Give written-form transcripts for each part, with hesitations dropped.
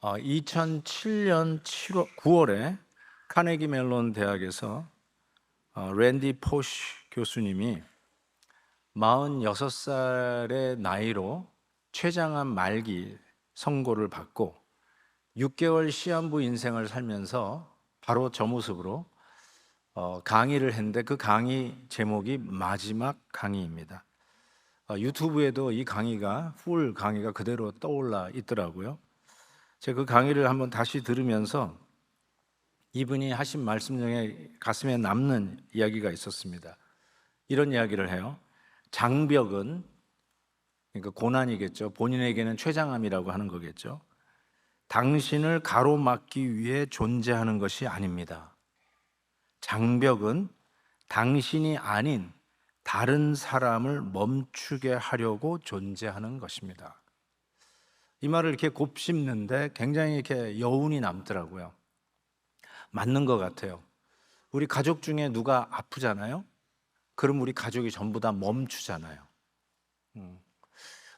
2007년 9월에 카네기 멜론 대학에서 랜디 포쉬 교수님이 46살의 나이로 췌장암 말기 선고를 받고 6개월 시한부 인생을 살면서 바로 저 모습으로 강의를 했는데, 그 강의 제목이 마지막 강의입니다. 유튜브에도 이 강의가, 풀 강의가 그대로 떠올라 있더라고요. 제가 그 강의를 한번 다시 들으면서 이분이 하신 말씀 중에 가슴에 남는 이야기가 있었습니다. 이런 이야기를 해요. 장벽은, 그러니까 고난이겠죠. 본인에게는 췌장암이라고 하는 거겠죠. 당신을 가로막기 위해 존재하는 것이 아닙니다. 장벽은 당신이 아닌 다른 사람을 멈추게 하려고 존재하는 것입니다. 이 말을 이렇게 곱씹는데 굉장히 이렇게 여운이 남더라고요. 맞는 것 같아요. 우리 가족 중에 누가 아프잖아요. 그럼 우리 가족이 전부 다 멈추잖아요.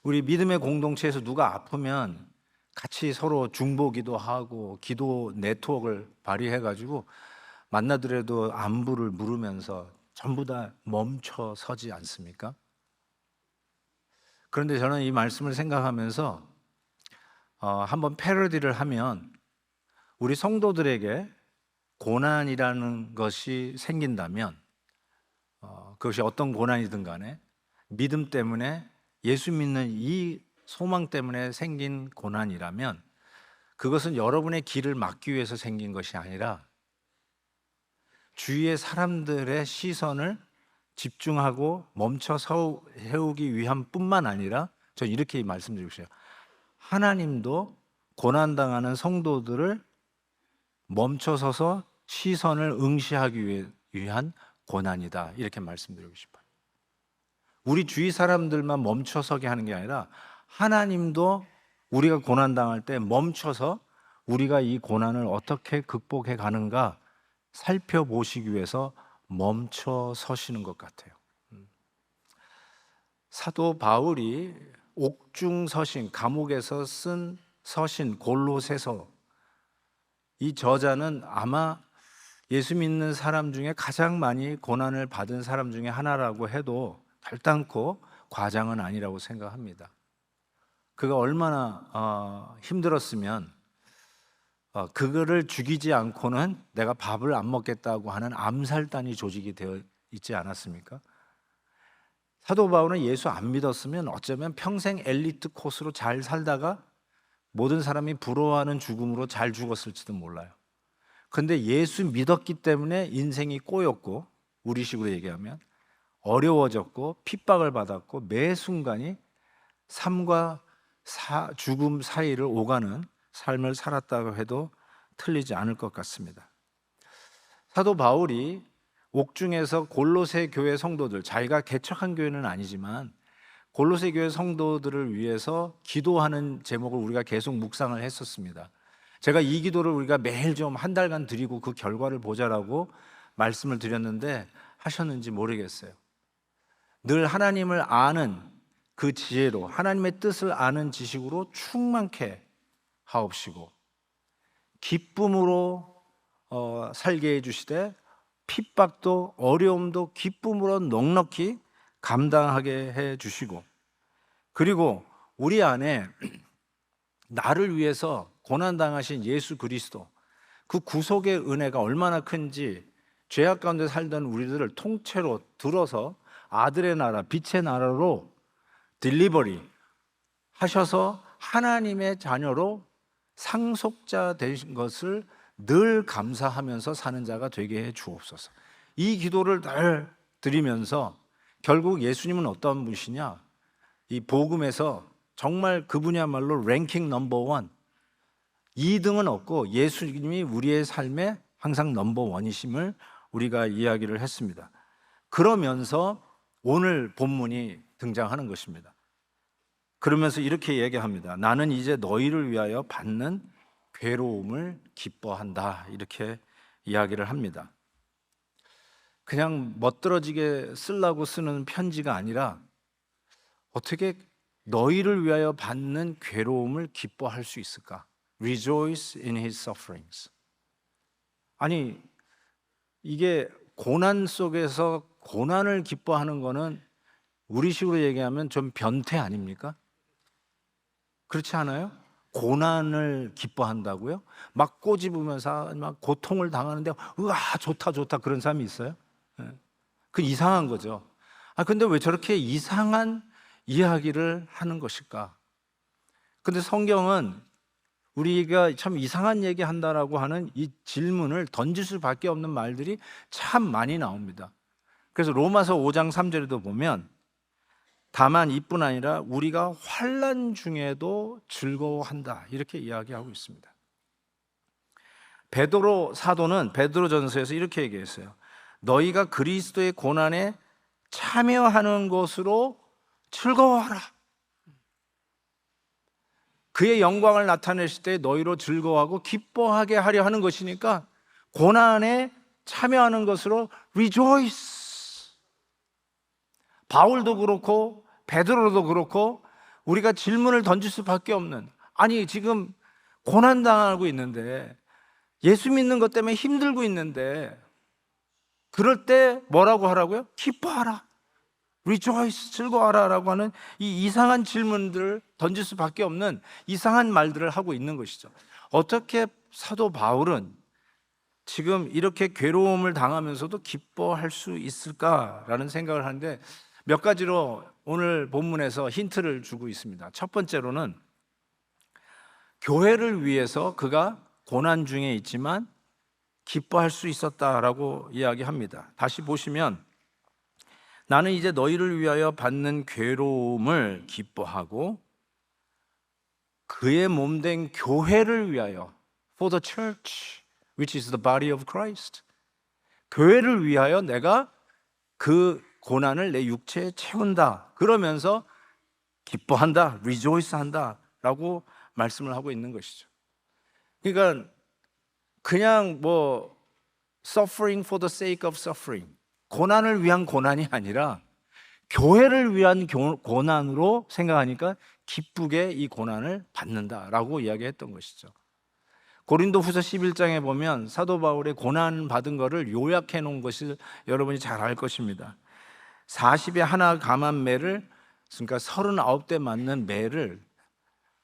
우리 믿음의 공동체에서 누가 아프면 같이 서로 중보기도 하고 기도 네트워크를 발휘해가지고 만나더라도 안부를 물으면서 전부 다 멈춰 서지 않습니까? 그런데 저는 이 말씀을 생각하면서 한번 패러디를 하면, 우리 성도들에게 고난이라는 것이 생긴다면 그것이 어떤 고난이든 간에 믿음 때문에, 예수 믿는 이 소망 때문에 생긴 고난이라면 그것은 여러분의 길을 막기 위해서 생긴 것이 아니라 주위의 사람들의 시선을 집중하고 멈춰 세우기 위함 뿐만 아니라, 저는 이렇게 말씀드리고 싶어요. 하나님도 고난당하는 성도들을 멈춰서서 시선을 응시하기 위한 고난이다, 이렇게 말씀드리고 싶어요. 우리 주위 사람들만 멈춰서게 하는 게 아니라 하나님도 우리가 고난당할 때 멈춰서 우리가 이 고난을 어떻게 극복해 가는가 살펴보시기 위해서 멈춰 서시는 것 같아요. 사도 바울이 옥중 서신, 감옥에서 쓴 서신 골로새서, 이 저자는 아마 예수 믿는 사람 중에 가장 많이 고난을 받은 사람 중에 하나라고 해도 결단코 과장은 아니라고 생각합니다. 그가 얼마나 힘들었으면 그거를 죽이지 않고는 내가 밥을 안 먹겠다고 하는 암살단이 조직이 되어 있지 않았습니까? 사도 바울은 예수 안 믿었으면 어쩌면 평생 엘리트 코스로 잘 살다가 모든 사람이 부러워하는 죽음으로 잘 죽었을지도 몰라요. 근데 예수 믿었기 때문에 인생이 꼬였고, 우리식으로 얘기하면 어려워졌고 핍박을 받았고 매 순간이 삶과 죽음 사이를 오가는 삶을 살았다고 해도 틀리지 않을 것 같습니다. 사도 바울이 옥중에서 골로새 교회 성도들, 자기가 개척한 교회는 아니지만 골로새 교회 성도들을 위해서 기도하는 제목을 우리가 계속 묵상을 했었습니다. 제가 이 기도를 우리가 매일 좀 한 달간 드리고 그 결과를 보자라고 말씀을 드렸는데 하셨는지 모르겠어요. 늘 하나님을 아는 그 지혜로, 하나님의 뜻을 아는 지식으로 충만케 하옵시고 기쁨으로 살게 해주시되 핍박도 어려움도 기쁨으로 넉넉히 감당하게 해주시고, 그리고 우리 안에 나를 위해서 고난당하신 예수 그리스도, 그 구속의 은혜가 얼마나 큰지 죄악 가운데 살던 우리들을 통째로 들어서 아들의 나라, 빛의 나라로 딜리버리 하셔서 하나님의 자녀로 상속자 되신 것을 늘 감사하면서 사는 자가 되게 해 주옵소서. 이 기도를 늘 드리면서 결국 예수님은 어떤 분이시냐, 이 복음에서 정말 그분이야말로 랭킹 넘버 원, 2등은 없고 예수님이 우리의 삶에 항상 넘버 원이심을 우리가 이야기를 했습니다. 그러면서 오늘 본문이 등장하는 것입니다. 그러면서 이렇게 얘기합니다. 나는 이제 너희를 위하여 받는 괴로움을 기뻐한다, 이렇게 이야기를 합니다. 그냥 멋들어지게 쓰려고 쓰는 편지가 아니라 어떻게 너희를 위하여 받는 괴로움을 기뻐할 수 있을까? rejoice in his sufferings. 아니, 이게 고난 속에서 고난을 기뻐하는 거는 우리식으로 얘기하면 좀 변태 아닙니까? 그렇지 않아요? 고난을 기뻐한다고요? 막 꼬집으면서 막 고통을 당하는데 으아 좋다 좋다 그런 사람이 있어요? 그 이상한 거죠. 근데 왜 저렇게 이상한 이야기를 하는 것일까? 근데 성경은 우리가 참 이상한 얘기 한다라고 하는 이 질문을 던질 수밖에 없는 말들이 참 많이 나옵니다. 그래서 로마서 5장 3절에도 보면 다만 이뿐 아니라 우리가 환난 중에도 즐거워한다 이렇게 이야기하고 있습니다. 베드로 사도는 베드로전서에서 이렇게 얘기했어요. 너희가 그리스도의 고난에 참여하는 것으로 즐거워하라. 그의 영광을 나타내실 때 너희로 즐거워하고 기뻐하게 하려 하는 것이니까 고난에 참여하는 것으로 rejoice. 바울도 그렇고 베드로도 그렇고 우리가 질문을 던질 수밖에 없는, 아니 지금 고난당하고 있는데 예수 믿는 것 때문에 힘들고 있는데 그럴 때 뭐라고 하라고요? 기뻐하라, rejoice, 즐거워하라 라고 하는 이 이상한 질문들을 던질 수밖에 없는 이상한 말들을 하고 있는 것이죠. 어떻게 사도 바울은 지금 이렇게 괴로움을 당하면서도 기뻐할 수 있을까라는 생각을 하는데 몇 가지로 오늘 본문에서 힌트를 주고 있습니다. 첫 번째로는 교회를 위해서 그가 고난 중에 있지만 기뻐할 수 있었다라고 이야기합니다. 다시 보시면 나는 이제 너희를 위하여 받는 괴로움을 기뻐하고 그의 몸된 교회를 위하여 for the church which is the body of Christ, 교회를 위하여 내가 그 고난을 내 육체에 채운다 그러면서 기뻐한다, rejoice 한다 라고 말씀을 하고 있는 것이죠. 그러니까 그냥 뭐 suffering for the sake of suffering, 고난을 위한 고난이 아니라 교회를 위한 고난으로 생각하니까 기쁘게 이 고난을 받는다라고 이야기했던 것이죠. 고린도후서 11장에 보면 사도 바울의 고난 받은 것을 요약해 놓은 것을 여러분이 잘 알 것입니다. 40에 하나 감한 매를, 그러니까 39대 맞는 매를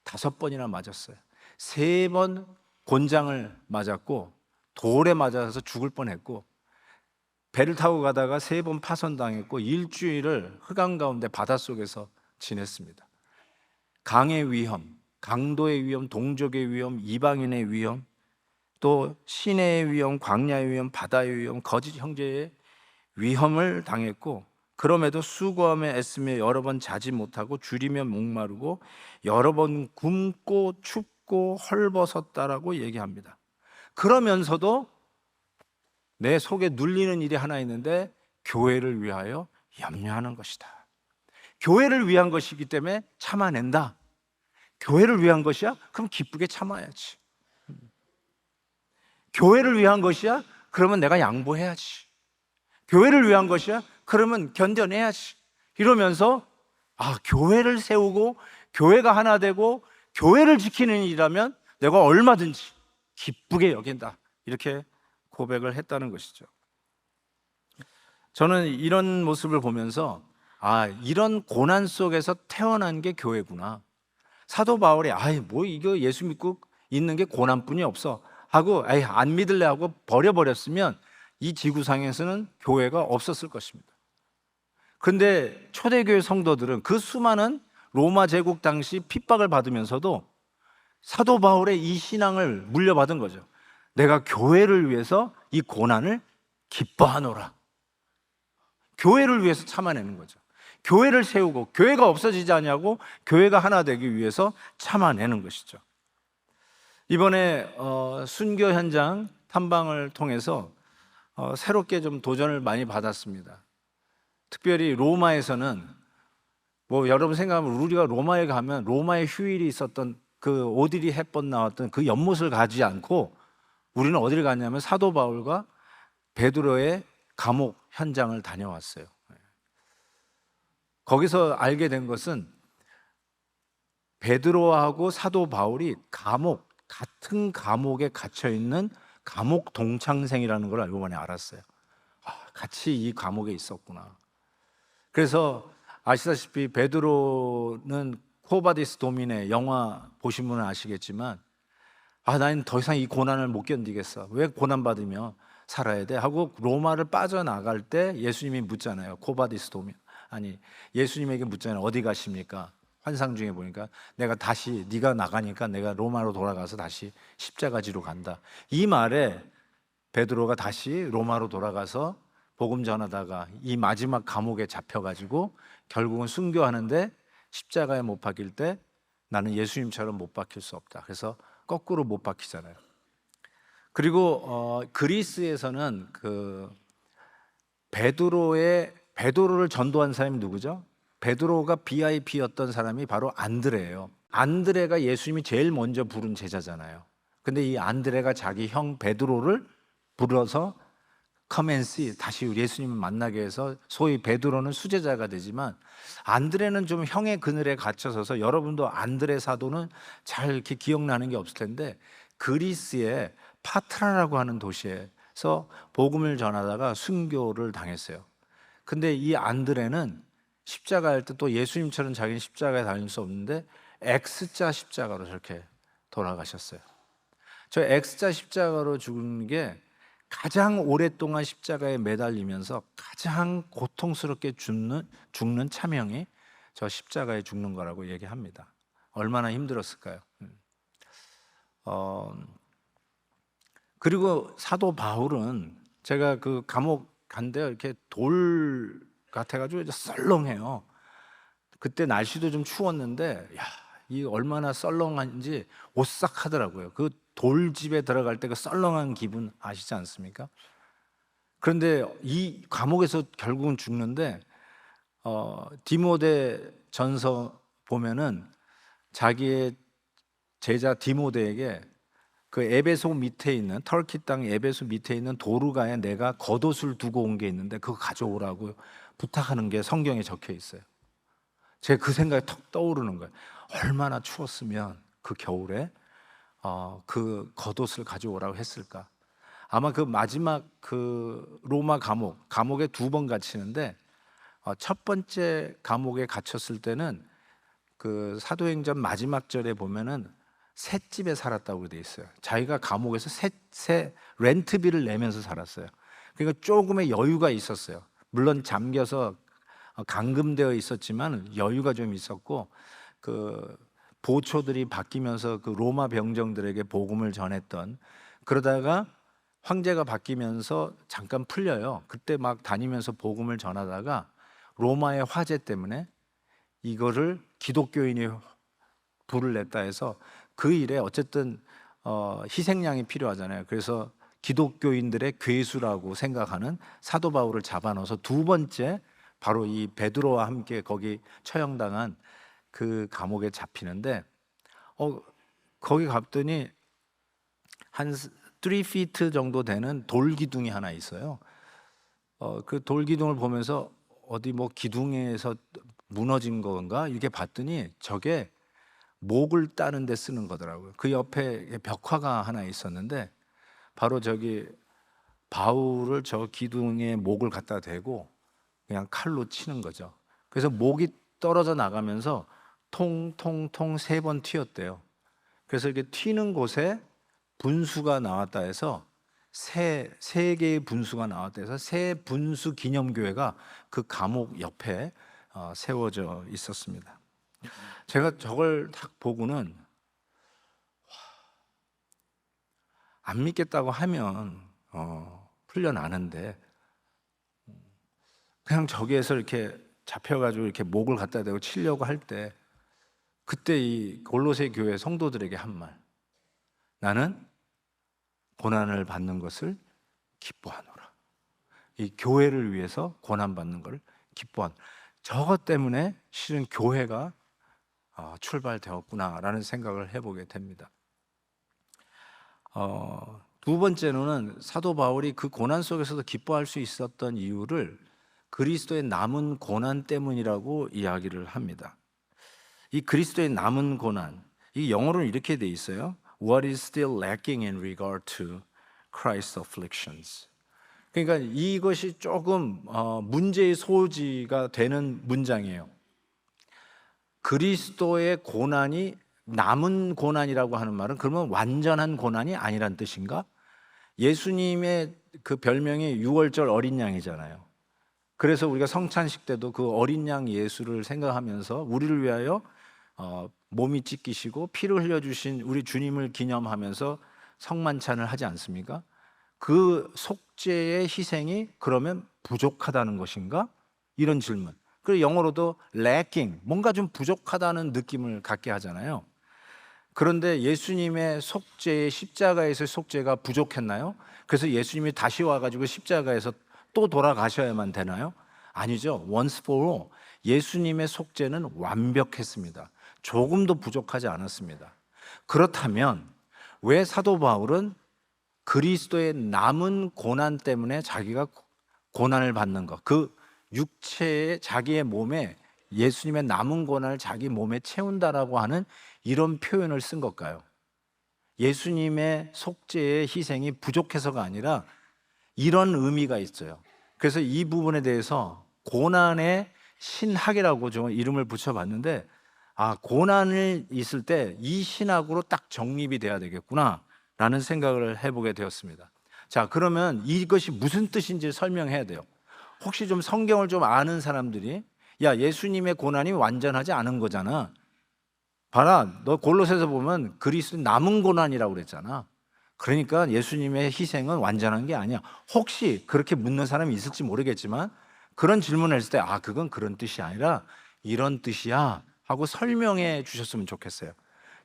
5번이나 맞았어요. 3번 곤장을 맞았고 돌에 맞아서 죽을 뻔했고 배를 타고 가다가 3번 파손당했고 일주일을 흑암 가운데 바닷속에서 지냈습니다. 강의 위험, 강도의 위험, 동족의 위험, 이방인의 위험, 또 시내의 위험, 광야의 위험, 바다의 위험, 거짓 형제의 위험을 당했고 그럼에도 수고하며 애쓰며 여러 번 자지 못하고 줄이며 목마르고 여러 번 굶고 춥고 헐벗었다라고 얘기합니다. 그러면서도 내 속에 눌리는 일이 하나 있는데 교회를 위하여 염려하는 것이다. 교회를 위한 것이기 때문에 참아낸다. 교회를 위한 것이야? 그럼 기쁘게 참아야지. 교회를 위한 것이야? 그러면 내가 양보해야지. 교회를 위한 것이야? 그러면 견뎌내야지. 이러면서 교회를 세우고 교회가 하나 되고 교회를 지키는 일이라면 내가 얼마든지 기쁘게 여긴다. 이렇게 고백을 했다는 것이죠. 저는 이런 모습을 보면서 이런 고난 속에서 태어난 게 교회구나. 사도 바울이 뭐 이거 예수 믿고 있는 게 고난뿐이 없어 하고 안 믿을래 하고 버려버렸으면 이 지구상에서는 교회가 없었을 것입니다. 그런데 초대교회 성도들은 그 수많은 로마 제국 당시 핍박을 받으면서도 사도 바울의 이 신앙을 물려받은 거죠. 내가 교회를 위해서 이 고난을 기뻐하노라. 교회를 위해서 참아내는 거죠. 교회를 세우고 교회가 없어지지 않냐고 교회가 하나 되기 위해서 참아내는 것이죠. 이번에 순교 현장 탐방을 통해서 새롭게 좀 도전을 많이 받았습니다. 특별히 로마에서는 여러분 생각하면 우리가 로마에 가면 로마의 휴일이 있었던 그 오드리 헵번 나왔던 그 연못을 가지 않고 우리는 어디를 갔냐면 사도 바울과 베드로의 감옥 현장을 다녀왔어요. 거기서 알게 된 것은 베드로하고 사도 바울이 감옥, 같은 감옥에 갇혀 있는 감옥 동창생이라는 걸 알고 보니 알았어요. 같이 이 감옥에 있었구나. 그래서 아시다시피 베드로는 코바디스 도미네 영화 보신 분은 아시겠지만 나는 더 이상 이 고난을 못 견디겠어. 왜 고난받으며 살아야 돼? 하고 로마를 빠져나갈 때 예수님이 묻잖아요. 코바디스 도미네 아니 예수님에게 묻잖아요. 어디 가십니까? 환상 중에 보니까 내가 다시 네가 나가니까 내가 로마로 돌아가서 다시 십자가 지로 간다. 이 말에 베드로가 다시 로마로 돌아가서 복음 전하다가 이 마지막 감옥에 잡혀가지고 결국은 순교하는데 십자가에 못 박힐 때 나는 예수님처럼 못 박힐 수 없다. 그래서 거꾸로 못 박히잖아요. 그리고 그리스에서는 그 베드로를 전도한 사람이 누구죠? 베드로가 BIP였던 사람이 바로 안드레예요. 안드레가 예수님이 제일 먼저 부른 제자잖아요. 근데 이 안드레가 자기 형 베드로를 불러서 come and see, 다시 예수님을 만나게 해서 소위 베드로는 수제자가 되지만 안드레는 좀 형의 그늘에 갇혀서서 여러분도 안드레 사도는 잘 이렇게 기억나는 게 없을 텐데 그리스의 파트라라고 하는 도시에서 복음을 전하다가 순교를 당했어요. 근데 이 안드레는 십자가 할 때 또 예수님처럼 자기는 십자가에 달릴 수 없는데 X자 십자가로 저렇게 돌아가셨어요. 저 X자 십자가로 죽은 게 가장 오랫동안 십자가에 매달리면서 가장 고통스럽게 죽는 차명이 저 십자가에 죽는 거라고 얘기합니다. 얼마나 힘들었을까요? 그리고 사도 바울은 제가 그 감옥 간데요, 이렇게 돌 같아가지고 이제 썰렁해요. 그때 날씨도 좀 추웠는데, 이 얼마나 썰렁한지 오싹하더라고요. 그 돌집에 들어갈 때 그 썰렁한 기분 아시지 않습니까? 그런데 이 감옥에서 결국은 죽는데 디모데 전서 보면은 자기의 제자 디모데에게 그 에베소 밑에 있는 터키 땅 에베소 밑에 있는 도르가에 내가 겉옷을 두고 온 게 있는데 그거 가져오라고 부탁하는 게 성경에 적혀 있어요. 제가 그 생각이 턱 떠오르는 거예요. 얼마나 추웠으면 그 겨울에 그 겉옷을 가져오라고 했을까? 아마 그 마지막 그 로마 감옥에 2번 갇히는데 첫 번째 감옥에 갇혔을 때는 그 사도행전 마지막 절에 보면은 셋집에 살았다고 돼 있어요. 자기가 감옥에서 새 렌트비를 내면서 살았어요. 그러니까 조금의 여유가 있었어요. 물론 잠겨서 감금되어 있었지만 여유가 좀 있었고 그 보초들이 바뀌면서 그 로마 병정들에게 복음을 전했던, 그러다가 황제가 바뀌면서 잠깐 풀려요. 그때 막 다니면서 복음을 전하다가 로마의 화재 때문에 이거를 기독교인이 불을 냈다 해서 그 일에 어쨌든 희생양이 필요하잖아요. 그래서 기독교인들의 괴수라고 생각하는 사도 바울을 잡아넣어서 2번째 바로 이 베드로와 함께 거기 처형당한 그 감옥에 잡히는데 거기 갔더니 한 3피트 정도 되는 돌기둥이 하나 있어요. 그 돌기둥을 보면서 어디 뭐 기둥에서 무너진 건가 이렇게 봤더니 저게 목을 따는 데 쓰는 거더라고요. 그 옆에 벽화가 하나 있었는데 바로 저기 바울을 저 기둥에 목을 갖다 대고 그냥 칼로 치는 거죠. 그래서 목이 떨어져 나가면서 통통통 3번 튀었대요. 그래서 이렇게 튀는 곳에 분수가 나왔다 해서 세 개의 분수가 나왔다 해서 새 분수 기념교회가 그 감옥 옆에 세워져 있었습니다. 제가 저걸 딱 보고는 안 믿겠다고 하면 풀려나는데 그냥 저기에서 이렇게 잡혀가지고 이렇게 목을 갖다 대고 치려고 할 때 그때 이 골로새 교회 성도들에게 한 말, 나는 고난을 받는 것을 기뻐하노라. 이 교회를 위해서 고난받는 걸 기뻐하노라. 저것 때문에 실은 교회가 출발되었구나라는 생각을 해보게 됩니다. 2번째로는 사도 바울이 그 고난 속에서도 기뻐할 수 있었던 이유를 그리스도의 남은 고난 때문이라고 이야기를 합니다. 이 그리스도의 남은 고난, 이 영어로는 이렇게 돼 있어요. what is still lacking in regard to Christ's afflictions. 그러니까 이것이 조금 문제의 소지가 되는 문장이에요. 그리스도의 고난이 남은 고난이라고 하는 말은 그러면 완전한 고난이 아니란 뜻인가? 예수님의 그 별명이 6월절 어린 양이잖아요. 그래서 우리가 성찬식 때도 그 어린 양 예수를 생각하면서 우리를 위하여 몸이 찢기시고 피를 흘려주신 우리 주님을 기념하면서 성만찬을 하지 않습니까? 그 속죄의 희생이 그러면 부족하다는 것인가? 이런 질문. 그리고 영어로도 lacking, 뭔가 좀 부족하다는 느낌을 갖게 하잖아요. 그런데 예수님의 속죄의 십자가에서의 속죄가 부족했나요? 그래서 예수님이 다시 와가지고 십자가에서 또 돌아가셔야만 되나요? 아니죠. Once for all. 예수님의 속죄는 완벽했습니다. 조금도 부족하지 않았습니다. 그렇다면 왜 사도 바울은 그리스도의 남은 고난 때문에 자기가 고난을 받는 것, 그 육체의 자기의 몸에 예수님의 남은 고난을 자기 몸에 채운다라고 하는 이런 표현을 쓴 걸까요? 예수님의 속죄의 희생이 부족해서가 아니라 이런 의미가 있어요. 그래서 이 부분에 대해서 고난의 신학이라고 좀 이름을 붙여봤는데, 고난이 있을 때 이 신학으로 딱 정립이 돼야 되겠구나 라는 생각을 해보게 되었습니다. 자, 그러면 이것이 무슨 뜻인지 설명해야 돼요. 혹시 좀 성경을 좀 아는 사람들이 야, 예수님의 고난이 완전하지 않은 거잖아. 봐라, 너 골로새서 보면 그리스도 남은 고난이라고 그랬잖아. 그러니까 예수님의 희생은 완전한 게 아니야. 혹시 그렇게 묻는 사람이 있을지 모르겠지만 그런 질문을 했을 때 그건 그런 뜻이 아니라 이런 뜻이야 하고 설명해 주셨으면 좋겠어요.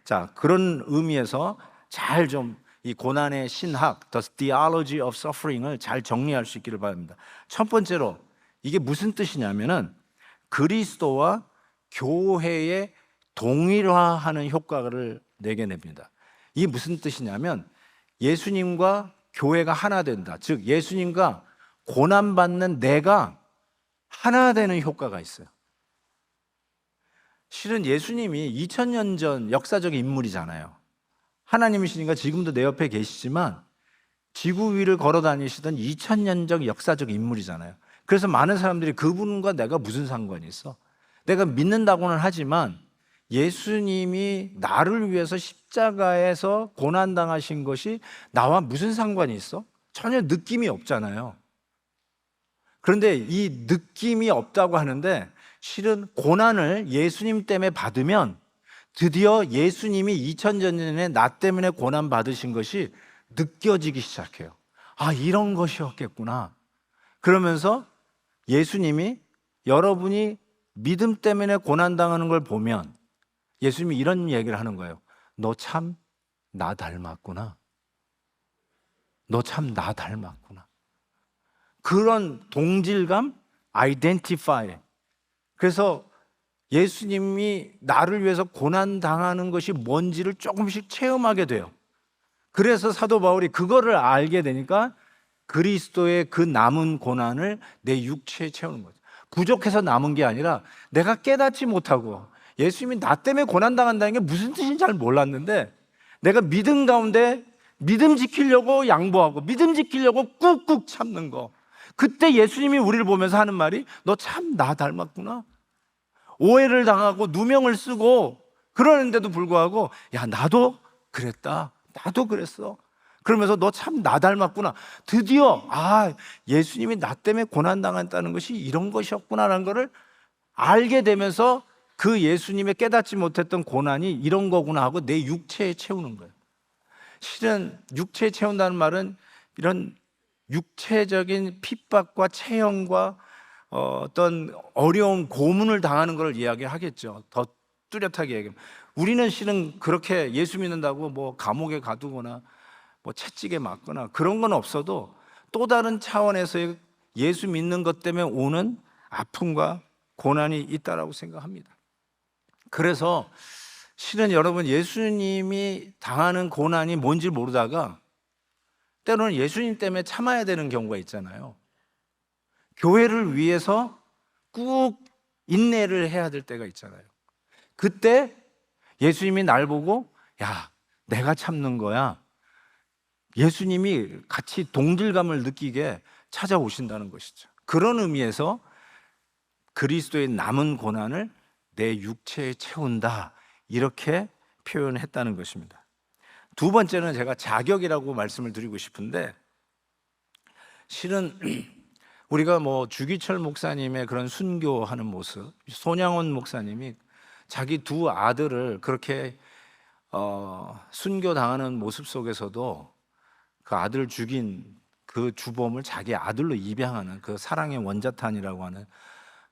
자, 그런 의미에서 잘 좀 이 고난의 신학, The Theology of Suffering을 잘 정리할 수 있기를 바랍니다. 첫 번째로 이게 무슨 뜻이냐면은 그리스도와 교회의 동일화하는 효과를 내게 냅니다. 이게 무슨 뜻이냐면 예수님과 교회가 하나 된다. 즉 예수님과 고난받는 내가 하나 되는 효과가 있어요. 실은 예수님이 2000년 전 역사적 인물이잖아요. 하나님이시니까 지금도 내 옆에 계시지만 지구 위를 걸어 다니시던 2000년적 역사적 인물이잖아요. 그래서 많은 사람들이 그분과 내가 무슨 상관이 있어? 내가 믿는다고는 하지만 예수님이 나를 위해서 십자가에서 고난당하신 것이 나와 무슨 상관이 있어? 전혀 느낌이 없잖아요. 그런데 이 느낌이 없다고 하는데 실은 고난을 예수님 때문에 받으면 드디어 예수님이 2000년 전에 나 때문에 고난 받으신 것이 느껴지기 시작해요. 이런 것이었겠구나. 그러면서 예수님이 여러분이 믿음 때문에 고난당하는 걸 보면 예수님이 이런 얘기를 하는 거예요. 너 참 나 닮았구나. 너 참 나 닮았구나. 그런 동질감, identify. 그래서 예수님이 나를 위해서 고난당하는 것이 뭔지를 조금씩 체험하게 돼요. 그래서 사도 바울이 그거를 알게 되니까 그리스도의 그 남은 고난을 내 육체에 채우는 거죠. 부족해서 남은 게 아니라 내가 깨닫지 못하고 예수님이 나 때문에 고난당한다는 게 무슨 뜻인지 잘 몰랐는데 내가 믿음 가운데 믿음 지키려고 양보하고 믿음 지키려고 꾹꾹 참는 거, 그때 예수님이 우리를 보면서 하는 말이 너 참 나 닮았구나. 오해를 당하고 누명을 쓰고 그러는데도 불구하고 야, 나도 그랬다. 나도 그랬어. 그러면서 너 참 나 닮았구나. 드디어 예수님이 나 때문에 고난당했다는 것이 이런 것이었구나라는 것을 알게 되면서 그 예수님의 깨닫지 못했던 고난이 이런 거구나 하고 내 육체에 채우는 거예요. 실은 육체에 채운다는 말은 이런 육체적인 핍박과 체형과 어떤 어려운 고문을 당하는 걸 이야기하겠죠. 더 뚜렷하게 얘기하면 우리는 실은 그렇게 예수 믿는다고 뭐 감옥에 가두거나 뭐 채찍에 맞거나 그런 건 없어도 또 다른 차원에서의 예수 믿는 것 때문에 오는 아픔과 고난이 있다라고 생각합니다. 그래서 실은 여러분 예수님이 당하는 고난이 뭔지 모르다가 때로는 예수님 때문에 참아야 되는 경우가 있잖아요. 교회를 위해서 꾹 인내를 해야 될 때가 있잖아요. 그때 예수님이 날 보고 야, 내가 참는 거야. 예수님이 같이 동질감을 느끼게 찾아오신다는 것이죠. 그런 의미에서 그리스도의 남은 고난을 내 육체에 채운다, 이렇게 표현했다는 것입니다. 두 번째는 제가 자격이라고 말씀을 드리고 싶은데, 실은 우리가 뭐 주기철 목사님의 그런 순교하는 모습, 손양원 목사님이 자기 두 아들을 그렇게 순교당하는 모습 속에서도 그 아들을 죽인 그 주범을 자기 아들로 입양하는 그 사랑의 원자탄이라고 하는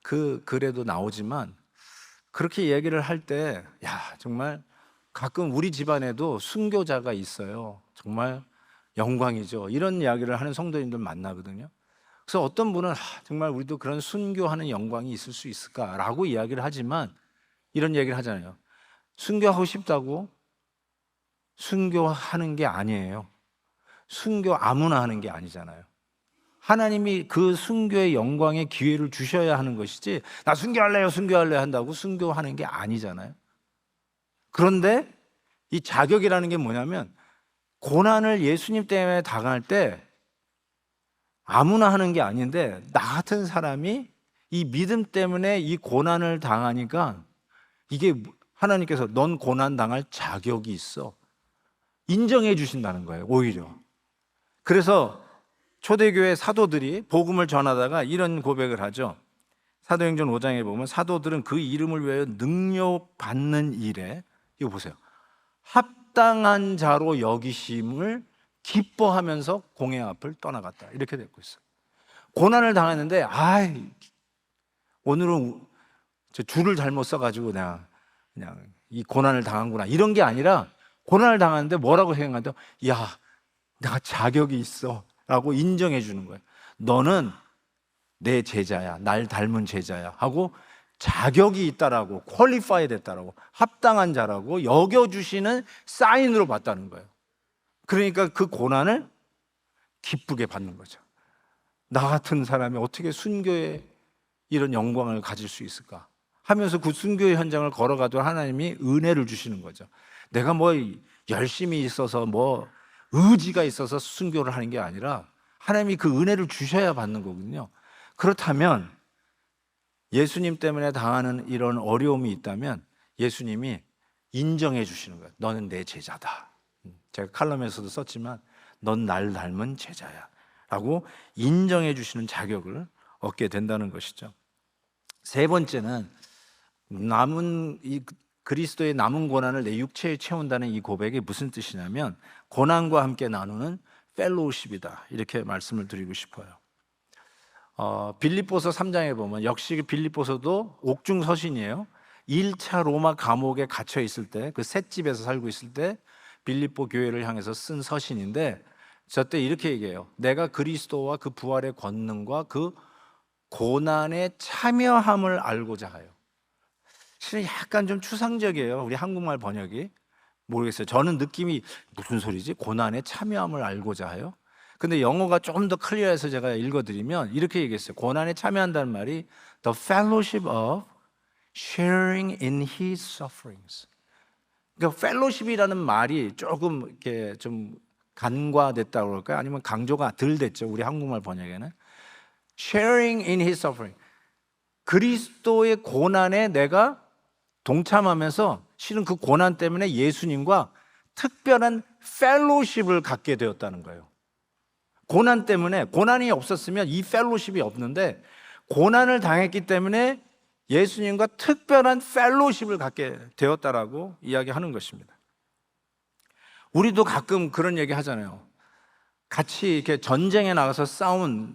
그 글에도 나오지만, 그렇게 얘기를 할 때, 야, 정말 가끔 우리 집안에도 순교자가 있어요. 정말 영광이죠. 이런 이야기를 하는 성도님들 만나거든요. 그래서 어떤 분은 정말 우리도 그런 순교하는 영광이 있을 수 있을까라고 이야기를 하지만, 이런 얘기를 하잖아요. 순교하고 싶다고 순교하는 게 아니에요. 순교 아무나 하는 게 아니잖아요. 하나님이 그 순교의 영광의 기회를 주셔야 하는 것이지, 나 순교할래요, 순교할래요 한다고 순교하는 게 아니잖아요. 그런데 이 자격이라는 게 뭐냐면, 고난을 예수님 때문에 당할 때 아무나 하는 게 아닌데, 나 같은 사람이 이 믿음 때문에 이 고난을 당하니까, 이게 하나님께서 넌 고난 당할 자격이 있어, 인정해 주신다는 거예요, 오히려. 그래서 초대교회 사도들이 복음을 전하다가 이런 고백을 하죠. 사도행전 5장에 보면 사도들은 그 이름을 위하여 능력받는 일에, 이거 보세요, 합당한 자로 여기심을 기뻐하면서 공회 앞을 떠나갔다, 이렇게 되고 있어요. 고난을 당했는데, 오늘은 저 줄을 잘못 써가지고 그냥 이 고난을 당한구나, 이런 게 아니라, 고난을 당하는데 뭐라고 생각한다? 야, 내가 자격이 있어 라고 인정해 주는 거예요. 너는 내 제자야, 날 닮은 제자야 하고 자격이 있다라고, 퀄리파이 됐다라고, 합당한 자라고 여겨주시는 사인으로 봤다는 거예요. 그러니까 그 고난을 기쁘게 받는 거죠. 나 같은 사람이 어떻게 순교의 이런 영광을 가질 수 있을까 하면서 그 순교의 현장을 걸어가도 하나님이 은혜를 주시는 거죠. 내가 뭐 열심히 있어서 뭐 의지가 있어서 순교를 하는 게 아니라 하나님이 그 은혜를 주셔야 받는 거거든요. 그렇다면 예수님 때문에 당하는 이런 어려움이 있다면 예수님이 인정해 주시는 거예요. 너는 내 제자다. 제가 칼럼에서도 썼지만 넌 날 닮은 제자야 라고 인정해 주시는 자격을 얻게 된다는 것이죠. 세 번째는 이 그리스도의 남은 고난을 내 육체에 채운다는 이 고백이 무슨 뜻이냐면, 고난과 함께 나누는 펠로우십이다, 이렇게 말씀을 드리고 싶어요. 빌립보서 3장에 보면, 역시 빌립보서도 옥중 서신이에요. 1차 로마 감옥에 갇혀 있을 때, 그 셋집에서 살고 있을 때 빌립보 교회를 향해서 쓴 서신인데, 저때 이렇게 얘기해요. 내가 그리스도와 그 부활의 권능과 그 고난에 참여함을 알고자 하여. 실은 약간 좀 추상적이에요, 우리 한국말 번역이. 모르겠어요. 저는 느낌이 무슨 소리지? 고난에 참여함을 알고자 하여? 근데 영어가 조금 더 클리어해서 제가 읽어드리면 이렇게 얘기했어요. 고난에 참여한다는 말이 The fellowship of sharing in his sufferings. 그러니까 fellowship이라는 말이 조금 이렇게 좀 간과됐다고 그럴까요? 아니면 강조가 덜 됐죠, 우리 한국말 번역에는. Sharing in his suffering. 그리스도의 고난에 내가 동참하면서 실은 그 고난 때문에 예수님과 특별한 펠로십을 갖게 되었다는 거예요. 고난 때문에, 고난이 없었으면 이 펠로십이 없는데, 고난을 당했기 때문에 예수님과 특별한 펠로십을 갖게 되었다라고 이야기하는 것입니다. 우리도 가끔 그런 얘기 하잖아요. 같이 이렇게 전쟁에 나가서 싸운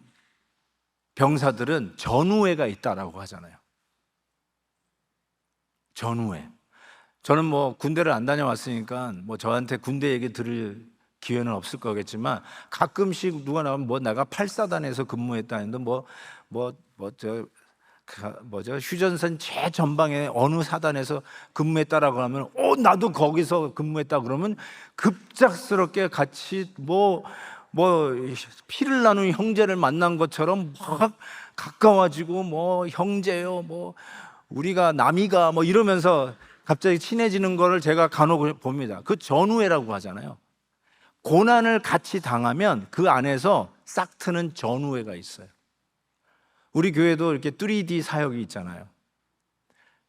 병사들은 전우회가 있다라고 하잖아요. 전우회. 저는 뭐 군대를 안 다녀왔으니까 뭐 저한테 군대 얘기 들을 기회는 없을 거겠지만, 가끔씩 누가 나오면 뭐 내가 8사단에서 근무했다는데 휴전선 최전방에 어느 사단에서 근무했다라고 하면 나도 거기서 근무했다 그러면 급작스럽게 같이 뭐 피를 나눈 형제를 만난 것처럼 막 가까워지고, 뭐 형제요, 뭐 우리가 남이가 뭐 이러면서 갑자기 친해지는 거를 제가 간혹 봅니다. 그 전우회라고 하잖아요. 고난을 같이 당하면 그 안에서 싹 트는 전우회가 있어요. 우리 교회도 이렇게 3D 사역이 있잖아요.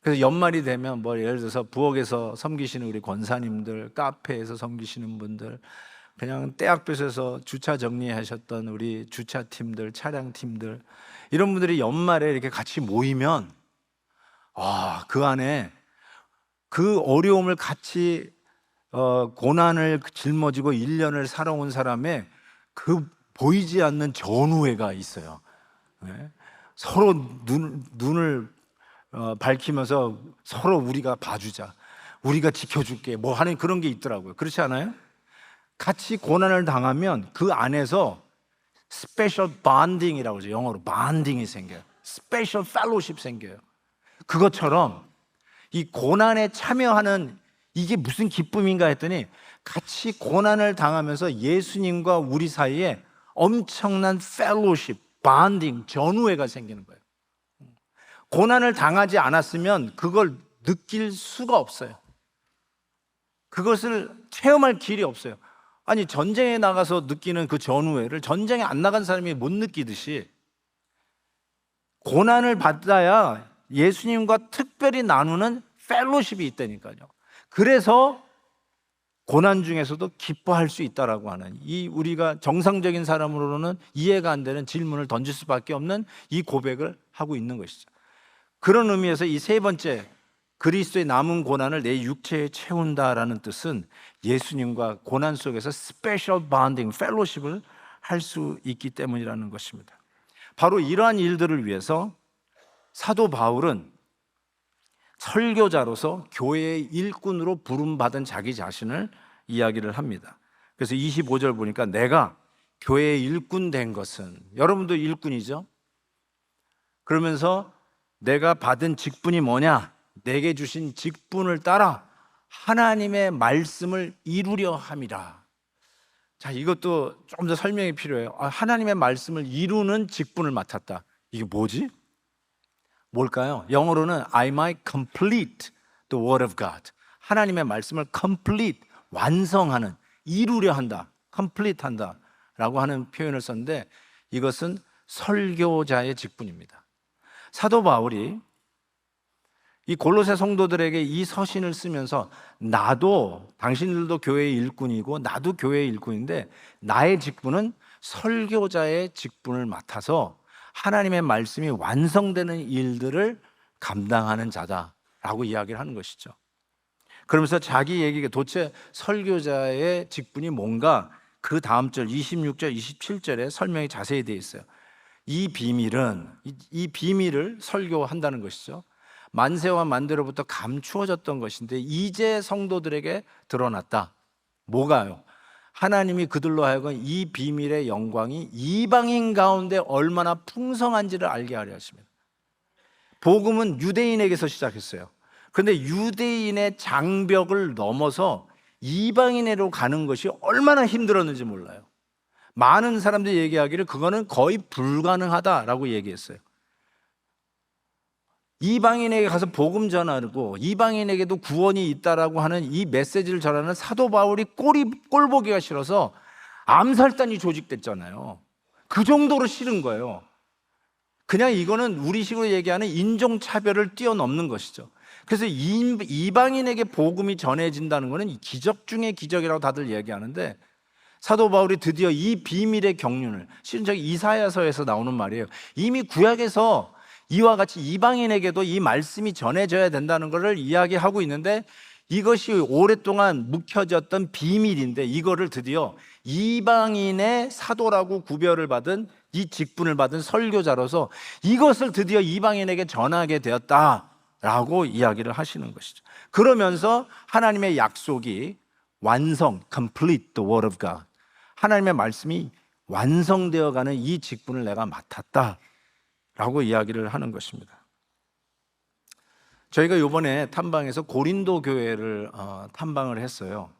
그래서 연말이 되면 뭐 예를 들어서 부엌에서 섬기시는 우리 권사님들, 카페에서 섬기시는 분들, 그냥 떼학볕에서 주차 정리하셨던 우리 주차팀들, 차량팀들, 이런 분들이 연말에 이렇게 같이 모이면 그 안에 그 어려움을 같이 고난을 짊어지고 1년을 살아온 사람의 그 보이지 않는 전우회가 있어요. 네? 서로 눈을 밝히면서 서로 우리가 봐주자, 우리가 지켜줄게, 뭐 하는 그런 게 있더라고요. 그렇지 않아요? 같이 고난을 당하면 그 안에서 스페셜 본딩이라고 하죠. 영어로 본딩이 생겨요. 스페셜 펠로십 생겨요. 그것처럼 이 고난에 참여하는 이게 무슨 기쁨인가 했더니 같이 고난을 당하면서 예수님과 우리 사이에 엄청난 펠로십, 본딩, 전우회가 생기는 거예요. 고난을 당하지 않았으면 그걸 느낄 수가 없어요. 그것을 체험할 길이 없어요. 아니, 전쟁에 나가서 느끼는 그 전우회를 전쟁에 안 나간 사람이 못 느끼듯이 고난을 받아야 예수님과 특별히 나누는 펠로십이 있다니까요. 그래서 고난 중에서도 기뻐할 수 있다라고 하는, 이 우리가 정상적인 사람으로는 이해가 안 되는 질문을 던질 수밖에 없는 이 고백을 하고 있는 것이죠. 그런 의미에서 이 세 번째, 그리스도의 남은 고난을 내 육체에 채운다라는 뜻은 예수님과 고난 속에서 스페셜 본딩, 펠로십을 할 수 있기 때문이라는 것입니다. 바로 이러한 일들을 위해서 사도 바울은 설교자로서 교회의 일꾼으로 부름받은 자기 자신을 이야기를 합니다. 그래서 25절 보니까 내가 교회의 일꾼 된 것은, 여러분도 일꾼이죠? 그러면서 내가 받은 직분이 뭐냐? 내게 주신 직분을 따라 하나님의 말씀을 이루려 함이라. 자, 이것도 조금 더 설명이 필요해요. 하나님의 말씀을 이루는 직분을 맡았다. 이게 뭐지? 뭘까요? 영어로는 I might complete the word of God. 하나님의 말씀을 complete, 완성하는, 이루려 한다, complete 한다 라고 하는 표현을 썼는데, 이것은 설교자의 직분입니다. 사도 바울이 이 골로새 성도들에게 이 서신을 쓰면서 나도, 당신들도 교회의 일꾼이고 나도 교회의 일꾼인데 나의 직분은 설교자의 직분을 맡아서 하나님의 말씀이 완성되는 일들을 감당하는 자다라고 이야기를 하는 것이죠. 그러면서 자기 얘기가 도대체 설교자의 직분이 뭔가 그 다음 절 26절 27절에 설명이 자세히 되어 있어요. 이 비밀을 설교한다는 것이죠. 만세와 만대로부터 감추어졌던 것인데 이제 성도들에게 드러났다. 뭐가요? 하나님이 그들로 하여금 이 비밀의 영광이 이방인 가운데 얼마나 풍성한지를 알게 하려 하십니다. 복음은 유대인에게서 시작했어요. 그런데 유대인의 장벽을 넘어서 이방인으로 가는 것이 얼마나 힘들었는지 몰라요. 많은 사람들이 얘기하기를 그거는 거의 불가능하다라고 얘기했어요. 이방인에게 가서 복음 전하고 이방인에게도 구원이 있다라고 하는 이 메시지를 전하는 사도 바울이 꼴 보기가 싫어서 암살단이 조직됐잖아요. 그 정도로 싫은 거예요. 그냥 이거는 우리식으로 얘기하는 인종차별을 뛰어넘는 것이죠. 그래서 이방인에게 복음이 전해진다는 것은 기적 중의 기적이라고 다들 얘기하는데, 사도 바울이 드디어 이 비밀의 경륜을, 실은 저기 이사야서에서 나오는 말이에요. 이미 구약에서 이와 같이 이방인에게도 이 말씀이 전해져야 된다는 것을 이야기하고 있는데, 이것이 오랫동안 묵혀졌던 비밀인데 이거를 드디어 이방인의 사도라고 구별을 받은, 이 직분을 받은 설교자로서 이것을 드디어 이방인에게 전하게 되었다라고 이야기를 하시는 것이죠. 그러면서 하나님의 약속이 완성, complete the word of God, 하나님의 말씀이 완성되어가는 이 직분을 내가 맡았다라고 이야기를 하는 것입니다. 저희가 이번에 탐방에서 고린도 교회를 탐방을 했어요.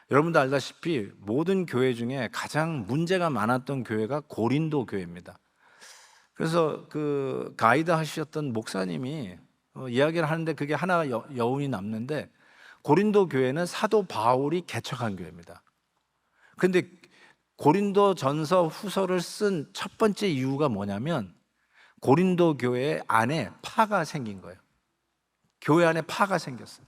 여러분도 알다시피 모든 교회 중에 가장 문제가 많았던 교회가 고린도 교회입니다. 그래서 그 가이드 하셨던 목사님이 이야기를 하는데 그게 하나 여운이 남는데, 고린도 교회는 사도 바울이 개척한 교회입니다. 근데 고린도 전서 후서를 쓴 첫 번째 이유가 뭐냐면, 고린도 교회 안에 파가 생긴 거예요. 교회 안에 파가 생겼어요.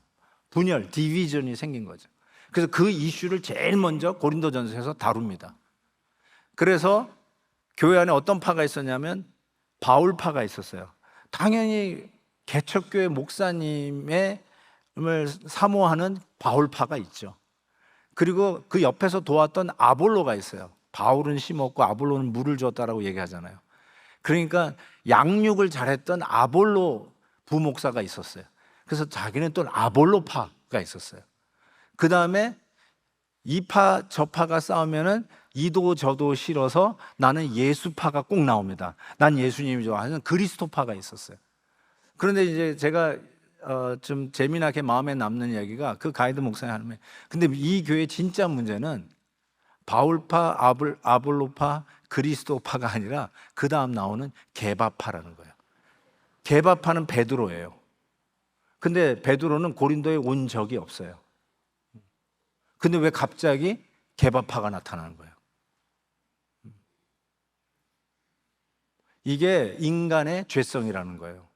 분열, 디비전이 생긴 거죠. 그래서 그 이슈를 제일 먼저 고린도 전서에서 다룹니다. 그래서 교회 안에 어떤 파가 있었냐면 바울파가 있었어요. 당연히 개척교회 목사님을 사모하는 바울파가 있죠. 그리고 그 옆에서 도왔던 아볼로가 있어요. 바울은 심었고 아볼로는 물을 줬다라고 얘기하잖아요. 그러니까 양육을 잘했던 아볼로 부목사가 있었어요. 그래서 자기는 또 아볼로파가 있었어요. 그 다음에 이파 저파가 싸우면은 이도 저도 싫어서 나는 예수파가 꼭 나옵니다. 난 예수님이 좋아하는 그리스도파가 있었어요. 그런데 이제 제가 좀 재미나게 마음에 남는 이야기가, 그 가이드 목사님 하는, 근데 이 교회 진짜 문제는 바울파, 아볼로파, 그리스도파가 아니라 그 다음 나오는 게바파라는 거예요. 게바파는 베드로예요. 근데 베드로는 고린도에 온 적이 없어요. 근데 왜 갑자기 게바파가 나타나는 거예요? 이게 인간의 죄성이라는 거예요.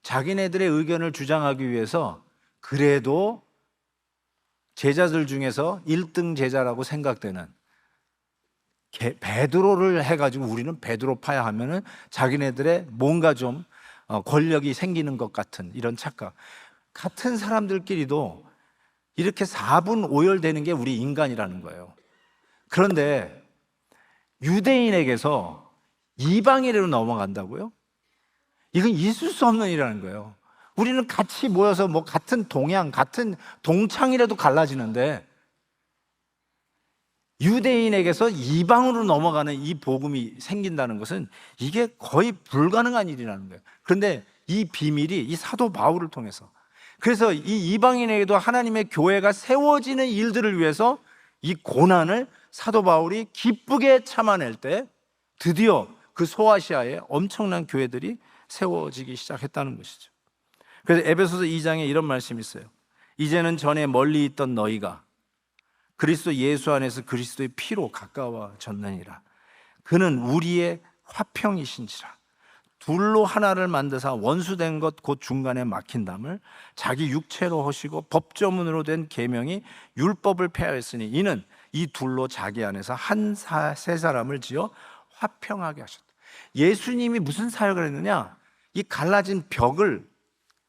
자기네들의 의견을 주장하기 위해서 그래도 제자들 중에서 1등 제자라고 생각되는 베드로를 해가지고 우리는 베드로파야 하면은 자기네들의 뭔가 좀 권력이 생기는 것 같은 이런 착각. 같은 사람들끼리도 이렇게 4분 오열되는 게 우리 인간이라는 거예요. 그런데 유대인에게서 이방인으로 넘어간다고요? 이건 있을 수 없는 일이라는 거예요. 우리는 같이 모여서 뭐 같은 동양, 같은 동창이라도 갈라지는데, 유대인에게서 이방으로 넘어가는 이 복음이 생긴다는 것은 이게 거의 불가능한 일이라는 거예요. 그런데 이 비밀이 이 사도 바울을 통해서, 그래서 이 이방인에게도 하나님의 교회가 세워지는 일들을 위해서 이 고난을 사도 바울이 기쁘게 참아낼 때 드디어 그 소아시아에 엄청난 교회들이 세워지기 시작했다는 것이죠. 그래서 에베소서 2장에 이런 말씀이 있어요. 이제는 전에 멀리 있던 너희가 그리스도 예수 안에서 그리스도의 피로 가까워졌느니라. 그는 우리의 화평이신지라. 둘로 하나를 만드사 원수된 것 곧 중간에 막힌 담을 자기 육체로 하시고 법조문으로 된 계명이 율법을 폐하였으니 이는 이 둘로 자기 안에서 세 사람을 지어 화평하게 하셨다. 예수님이 무슨 사역을 했느냐? 이 갈라진 벽을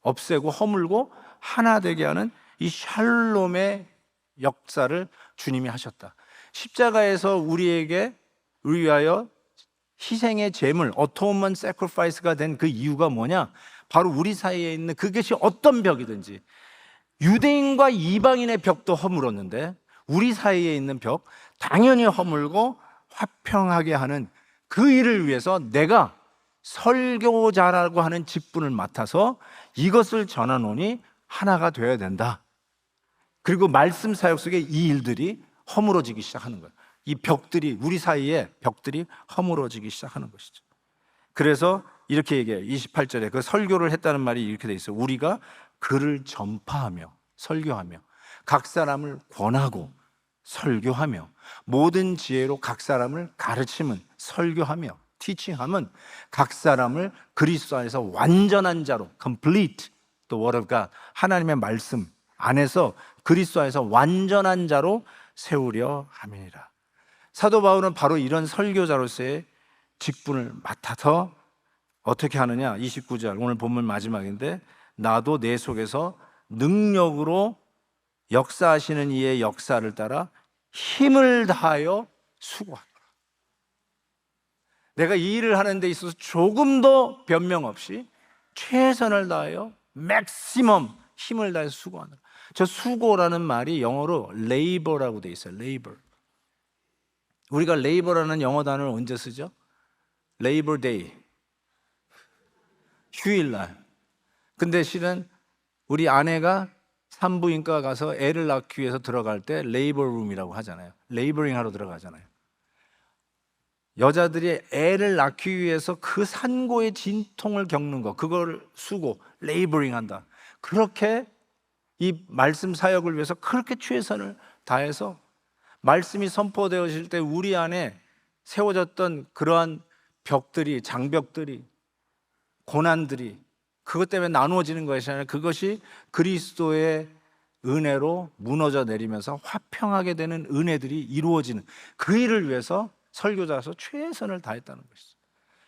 없애고 허물고 하나 되게 하는 이 샬롬의 역사를 주님이 하셨다. 십자가에서 우리에게 위하여 희생의 제물, 어토먼트 세크리파이스가 된 그 이유가 뭐냐? 바로 우리 사이에 있는 그것이 어떤 벽이든지, 유대인과 이방인의 벽도 허물었는데 우리 사이에 있는 벽 당연히 허물고 화평하게 하는 그 일을 위해서 내가 설교자라고 하는 직분을 맡아서 이것을 전하노니 하나가 되어야 된다. 그리고 말씀 사역 속에 이 일들이 허물어지기 시작하는 거예요. 이 벽들이, 우리 사이에 벽들이 허물어지기 시작하는 것이죠. 그래서 이렇게 얘기해요. 28절에 그 설교를 했다는 말이 이렇게 돼 있어요. 우리가 그를 전파하며 설교하며 각 사람을 권하고 설교하며 모든 지혜로 각 사람을 가르치면, 설교하며 티칭하면 각 사람을 그리스도 안에서 완전한 자로, complete the word of God, 하나님의 말씀 안에서 그리스도 안에서 완전한 자로 세우려 함이니라. 사도 바울은 바로 이런 설교자로서의 직분을 맡아서 어떻게 하느냐? 29절, 오늘 본문 마지막인데, 나도 내 속에서 능력으로 역사하시는 이의 역사를 따라 힘을 다하여 수고하노라. 내가 이 일을 하는 데 있어서 조금도 변명 없이 최선을 다하여 맥시멈 힘을 다해서 수고하노라. 저 수고라는 말이 영어로 labor라고 돼 있어요. labor. 우리가 labor라는 영어 단어를 언제 쓰죠? Labor Day, 휴일날. 근데 실은 우리 아내가 산부인과 가서 애를 낳기 위해서 들어갈 때 레이버 룸이라고 하잖아요. 레이버링 하러 들어가잖아요. 여자들이 애를 낳기 위해서 그 산고의 진통을 겪는 거, 그걸 수고, 레이버링 한다. 그렇게 이 말씀 사역을 위해서 그렇게 최선을 다해서 말씀이 선포되어질 때 우리 안에 세워졌던 그러한 벽들이, 장벽들이, 고난들이 그것 때문에 나누어지는 것이 아니라 그것이 그리스도의 은혜로 무너져 내리면서 화평하게 되는 은혜들이 이루어지는 그 일을 위해서 설교자로서 최선을 다했다는 것이죠.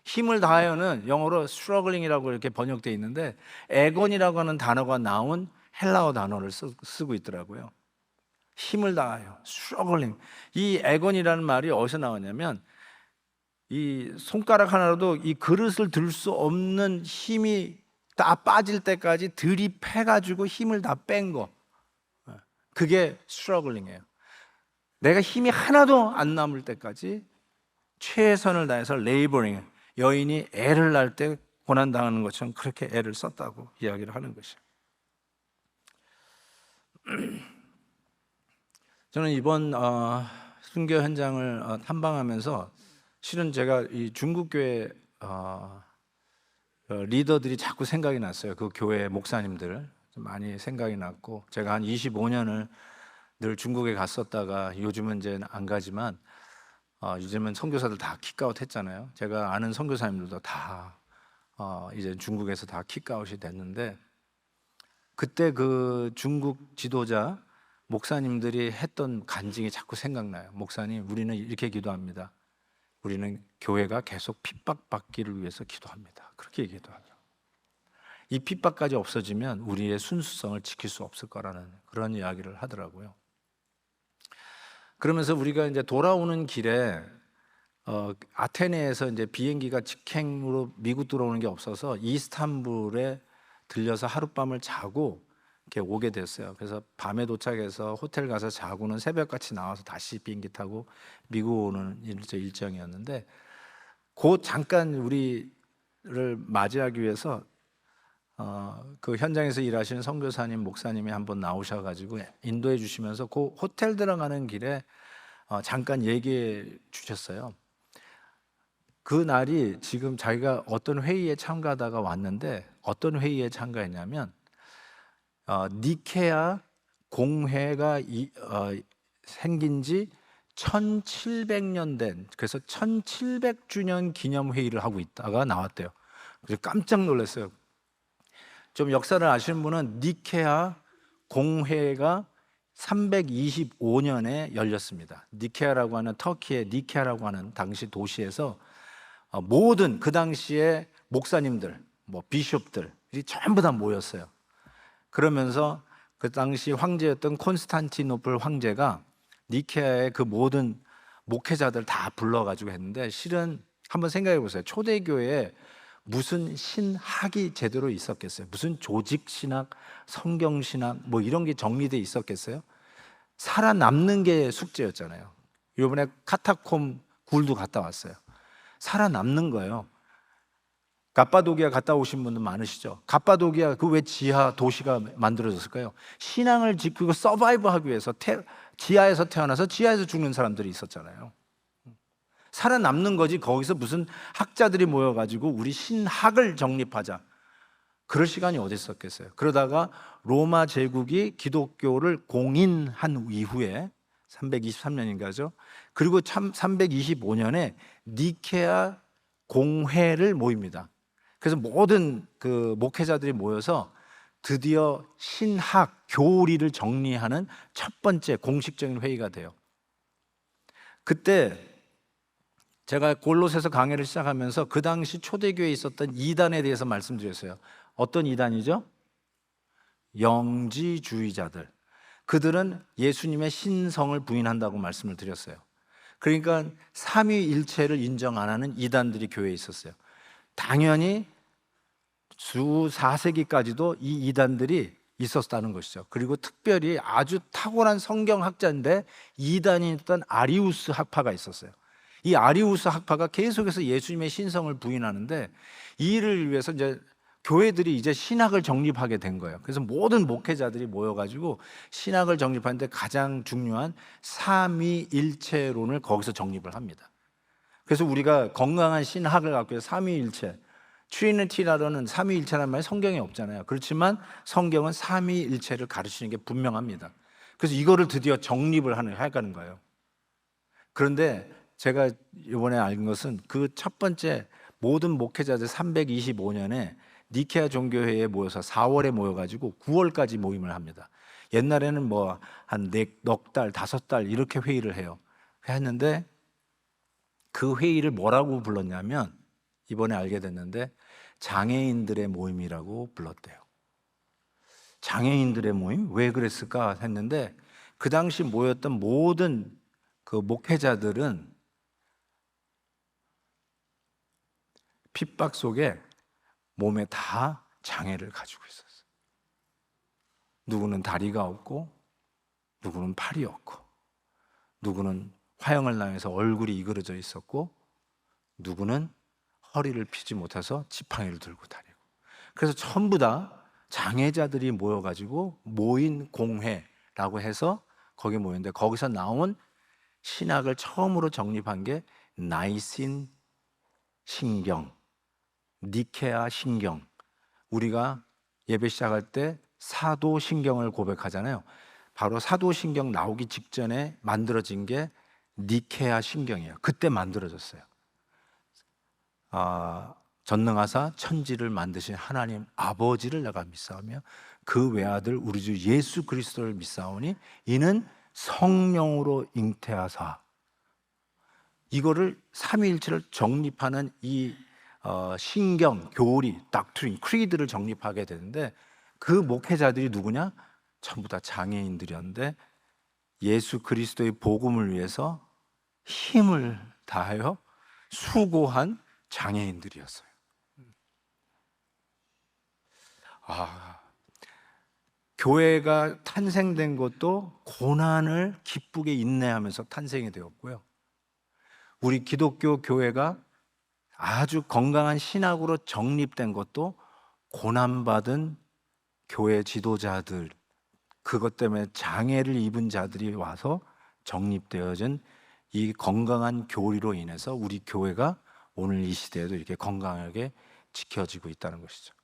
힘을 다하여는 영어로 struggling이라고 이렇게 번역되어 있는데 애건이라고 하는 단어가 나온 헬라어 단어를 쓰고 있더라고요. 힘을 다하여, struggling. 이 애건이라는 말이 어디서 나왔냐면 이 손가락 하나로도 이 그릇을 들 수 없는 힘이 다 빠질 때까지 들이패가지고 힘을 다 뺀 거, 그게 struggling이에요. 내가 힘이 하나도 안 남을 때까지 최선을 다해서 laboring, 여인이 애를 낳을 때 고난당하는 것처럼 그렇게 애를 썼다고 이야기를 하는 것이에요. 저는 이번 순교 현장을 탐방하면서 실은 제가 이 중국 교회 리더들이 자꾸 생각이 났어요. 그 교회 목사님들 많이 생각이 났고, 제가 한 25년을 늘 중국에 갔었다가 요즘은 이제 안 가지만 요즘은 선교사들 다 킥아웃 했잖아요. 제가 아는 선교사님들도 다 이제 중국에서 다 킥아웃이 됐는데, 그때 그 중국 지도자 목사님들이 했던 간증이 자꾸 생각나요. 목사님, 우리는 이렇게 기도합니다. 우리는 교회가 계속 핍박받기를 위해서 기도합니다. 그렇게 얘기도 하죠. 이 핍박까지 없어지면 우리의 순수성을 지킬 수 없을 거라는 그런 이야기를 하더라고요. 그러면서 우리가 이제 돌아오는 길에 아테네에서 이제 비행기가 직행으로 미국 들어오는 게 없어서 이스탄불에 들려서 하룻밤을 자고 이렇게 오게 됐어요. 그래서 밤에 도착해서 호텔 가서 자고는 새벽같이 나와서 다시 비행기 타고 미국 오는 일정이었는데, 곧 잠깐 우리를 맞이하기 위해서 그 현장에서 일하시는 선교사님, 목사님이 한번 나오셔가지고 인도해 주시면서 그 호텔 들어가는 길에 잠깐 얘기해 주셨어요. 그 날이 지금 자기가 어떤 회의에 참가하다가 왔는데, 어떤 회의에 참가했냐면 니케아 공회가 생긴 지 1700년 된, 그래서 1700주년 기념 회의를 하고 있다가 나왔대요. 그래서 깜짝 놀랐어요. 좀 역사를 아시는 분은 니케아 공회가 325년에 열렸습니다. 니케아라고 하는, 터키의 니케아라고 하는 당시 도시에서 모든 그 당시에 목사님들, 뭐 비숍들이 전부 다 모였어요. 그러면서 그 당시 황제였던 콘스탄티노플 황제가 니케아의 그 모든 목회자들 다 불러가지고 했는데, 실은 한번 생각해 보세요. 초대교회에 무슨 신학이 제대로 있었겠어요? 무슨 조직신학, 성경신학 뭐 이런 게 정리돼 있었겠어요? 살아남는 게 숙제였잖아요. 이번에 카타콤 굴도 갔다 왔어요. 살아남는 거예요. 갑바도기아 갔다 오신 분들 많으시죠? 갑바도기아 그 왜 지하 도시가 만들어졌을까요? 신앙을 지키고 서바이브 하기 위해서 지하에서 태어나서 지하에서 죽는 사람들이 있었잖아요. 살아남는 거지, 거기서 무슨 학자들이 모여가지고 우리 신학을 정립하자, 그럴 시간이 어디 있었겠어요. 그러다가 로마 제국이 기독교를 공인한 이후에 323년인가죠. 그리고 325년에 니케아 공회를 모입니다. 그래서 모든 그 목회자들이 모여서 드디어 신학 교리를 정리하는 첫 번째 공식적인 회의가 돼요. 그때 제가 골로새서 강해를 시작하면서 그 당시 초대교회에 있었던 이단에 대해서 말씀드렸어요. 어떤 이단이죠? 영지주의자들. 그들은 예수님의 신성을 부인한다고 말씀을 드렸어요. 그러니까 삼위일체를 인정 안 하는 이단들이 교회에 있었어요. 당연히 주 4세기까지도 이 이단들이 있었다는 것이죠. 그리고 특별히 아주 탁월한 성경학자인데 이단이었던 아리우스 학파가 있었어요. 이 아리우스 학파가 계속해서 예수님의 신성을 부인하는데, 이 일을 위해서 이제 교회들이 이제 신학을 정립하게 된 거예요. 그래서 모든 목회자들이 모여가지고 신학을 정립하는데 가장 중요한 삼위일체론을 거기서 정립을 합니다. 그래서 우리가 건강한 신학을 갖고 있어요. 삼위일체. 트리니티라는 삼위일체라는 말이 성경에 없잖아요. 그렇지만 성경은 삼위일체를 가르치는 게 분명합니다. 그래서 이거를 드디어 정립을 하는 거예요. 그런데 제가 이번에 알은 것은 그 첫 번째 모든 목회자들 325년에 니케아 종교회의에 모여서 4월에 모여가지고 9월까지 모임을 합니다. 옛날에는 뭐 한 넉 달, 5달 이렇게 회의를 해요. 했는데 그 회의를 뭐라고 불렀냐면 이번에 알게 됐는데 장애인들의 모임이라고 불렀대요. 장애인들의 모임? 왜 그랬을까 했는데 그 당시 모였던 모든 그 목회자들은 핍박 속에 몸에 다 장애를 가지고 있었어요. 누구는 다리가 없고 누구는 팔이 없고 누구는 화형을 당해서 얼굴이 이그러져 있었고 누구는 허리를 펴지 못해서 지팡이를 들고 다니고, 그래서 전부 다 장애자들이 모여가지고 모인 공회라고 해서 거기 모였는데 거기서 나온 신학을 처음으로 정립한 게 나이신 신경, 니케아 신경. 우리가 예배 시작할 때 사도신경을 고백하잖아요. 바로 사도신경 나오기 직전에 만들어진 게 니케아 신경이에요. 그때 만들어졌어요. 전능하사 천지를 만드신 하나님 아버지를 내가 믿사오며 그 외아들 우리 주 예수 그리스도를 믿사오니 이는 성령으로 잉태하사. 이거를 삼위일체를 정립하는 이 신경, 교리, 닥트린, 크리드를 정립하게 되는데 그 목회자들이 누구냐? 전부 다 장애인들이었는데 예수 그리스도의 복음을 위해서 힘을 다하여 수고한 장애인들이었어요. 교회가 탄생된 것도 고난을 기쁘게 인내하면서 탄생이 되었고요. 우리 기독교 교회가 아주 건강한 신학으로 정립된 것도 고난받은 교회 지도자들, 그것 때문에 장애를 입은 자들이 와서 정립되어진 이 건강한 교리로 인해서 우리 교회가 오늘 이 시대에도 이렇게 건강하게 지켜지고 있다는 것이죠.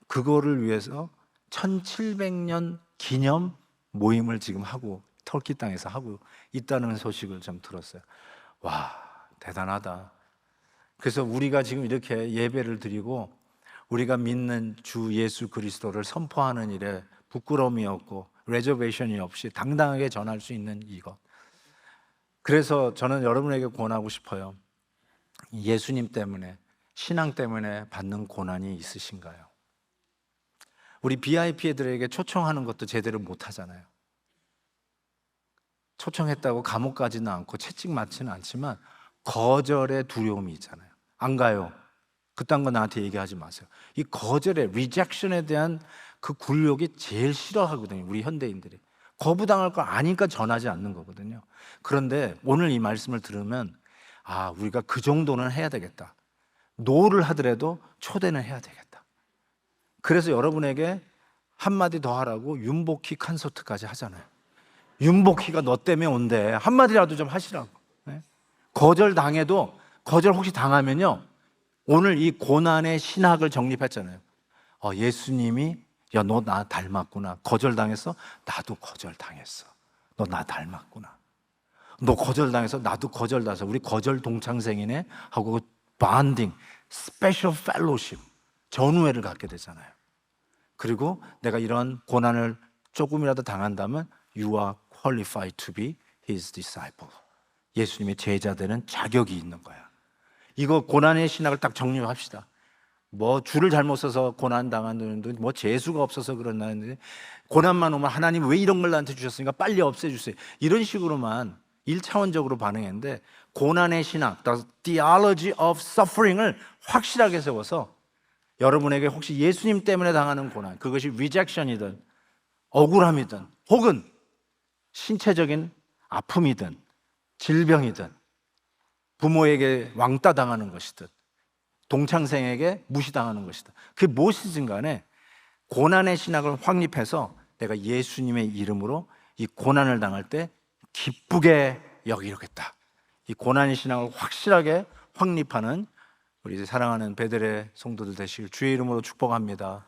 그거를 위해서 1700년 기념 모임을 지금 하고 터키 땅에서 하고 있다는 소식을 좀 들었어요. 와, 대단하다. 그래서 우리가 지금 이렇게 예배를 드리고 우리가 믿는 주 예수 그리스도를 선포하는 일에 부끄러움이 없고 레저베이션이 없이 당당하게 전할 수 있는 이것. 그래서 저는 여러분에게 권하고 싶어요. 예수님 때문에, 신앙 때문에 받는 고난이 있으신가요? 우리 VIP 애들에게 초청하는 것도 제대로 못 하잖아요. 초청했다고 감옥 가지는 않고 채찍 맞지는 않지만 거절의 두려움이 있잖아요. 안 가요. 그딴 거 나한테 얘기하지 마세요. 이 거절의 리젝션에 대한 그 굴욕이 제일 싫어하거든요. 우리 현대인들이. 거부당할 거 아니까 전하지 않는 거거든요. 그런데 오늘 이 말씀을 들으면 우리가 그 정도는 해야 되겠다. 노를 하더라도 초대는 해야 되겠다. 그래서 여러분에게 한마디 더 하라고 윤복희 콘서트까지 하잖아요. 윤복희가 너 때문에 온대. 한마디라도 좀 하시라고. 네? 거절 혹시 당하면요, 오늘 이 고난의 신학을 정립했잖아요. 예수님이 너 나 닮았구나. 거절당했어? 나도 거절당했어. 너 나 닮았구나. 너 거절당해서 나도 거절당해서 우리 거절 동창생이네 하고 반딩, 스페셜 펠로십, 전우회를 갖게 되잖아요. 그리고 내가 이런 고난을 조금이라도 당한다면 You are qualified to be His disciple. 예수님의 제자 되는 자격이 있는 거야. 이거 고난의 신학을 딱 정리합시다. 뭐 줄을 잘못 서서 고난 당하는 분, 뭐 재수가 없어서 그런다는데 고난만 오면 하나님 왜 이런 걸 나한테 주셨으니까 빨리 없애주세요. 이런 식으로만 1차원적으로 반응했는데 고난의 신학, the theology of suffering을 확실하게 세워서 여러분에게 혹시 예수님 때문에 당하는 고난, 그것이 rejection이든 억울함이든 혹은 신체적인 아픔이든 질병이든 부모에게 왕따 당하는 것이든 동창생에게 무시당하는 것이든 그게 무엇이든 간에 고난의 신학을 확립해서 내가 예수님의 이름으로 이 고난을 당할 때 기쁘게 여기겠다. 이 고난의 신학을 확실하게 확립하는 우리 사랑하는 베델의 성도들 되시길 주의 이름으로 축복합니다.